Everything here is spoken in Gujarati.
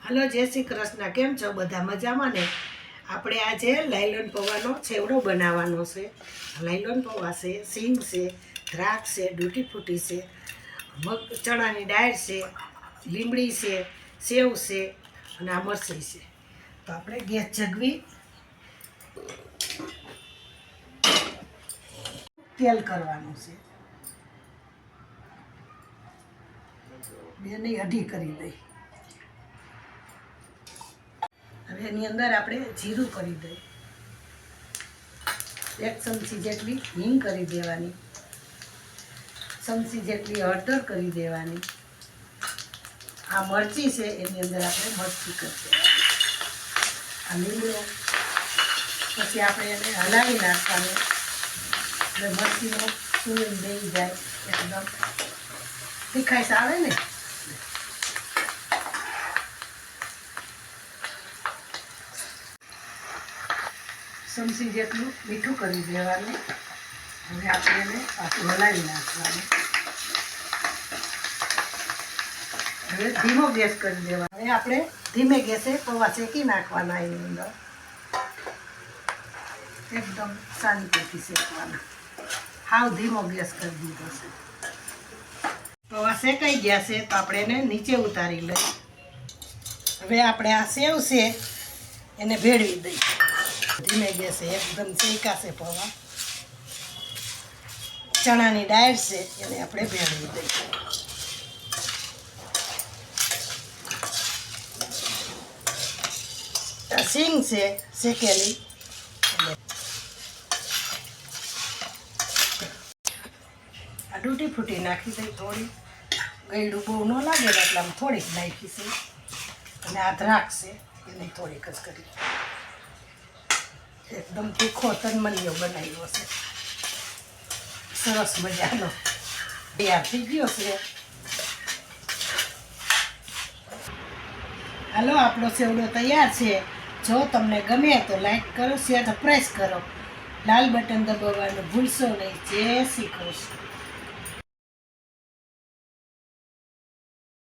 હલો, જય શ્રી કૃષ્ણ. કેમ છો બધા? મજામાં ને? આપણે આજે લાયલોન પૌવાનો છેવડો બનાવવાનો છે. લાયલોન પૌવા છે, સિંગ છે, દ્રાક્ષ છે, ડૂટી ફૂટી છે, મગ ચણાની દાળ છે, લીમડી છે, સેવ છે અને આ મરચાં છે. તો આપણે ગેસ જગવી તેલ કરવાનું છે. બેની અઢી કરી લઈ. હવે એની અંદર આપણે જીરું કરી દઈએ. 1 ચમચી જેટલી હિંગ કરી દેવાની. ચમચી જેટલી હળદર કરી દેવાની. આ મરચી છે એની અંદર આપણે મરચી કરી દેવાની. આ લીમડો પછી આપણે એને હલાવી નાખવાનું એટલે મરચીનો સુગંધ બેસી જાય, એકદમ તીખાશ આવે ને. ચમચી જેટલું મીઠું કરી દેવાનું. હવે આપણે એને પાછું હલાવી નાખવાનું. હવે ધીમો ગેસ કરી દેવાનો. હવે આપણે ધીમે ગેસે પૌવા શેકી નાખવાના. એની અંદર એકદમ શાંતિથી શેકવાના. હાવ ધીમો ગેસ કરી દીધો છે. પૌવા શેકાઈ ગયા છે તો આપણે એને નીચે ઉતારી લઈએ. હવે આપણે આ સેવ છે એને ભેળવી દઈએ. ધીમે ગેસે એકદમ શેકાશે પૌવા. ચણાની દાળ છે એને આપણે ભેળવી દઈએ. સિંગ છે શેકેલી. આ ડૂટી ફૂટી નાખી દઈ. થોડી ગળ્યું બહુ ન લાગે એટલે આમ થોડીક નાખી છે. અને આ દ્રાક્ષ છે એને થોડીક જ કરી. એકદમ તીખો તનમલિયો બનાવ્યો છે. સરસ મજાનો તૈયાર થઈ ગયો છે. હાલો, આપણો સેવડો તૈયાર છે. જો તમને ગમે તો લાઈક કરો, શેર, પ્રેસ કરો. લાલ બટન દબાવવાનું ભૂલશો નહીં. જય શ્રી કૃષ્ણ.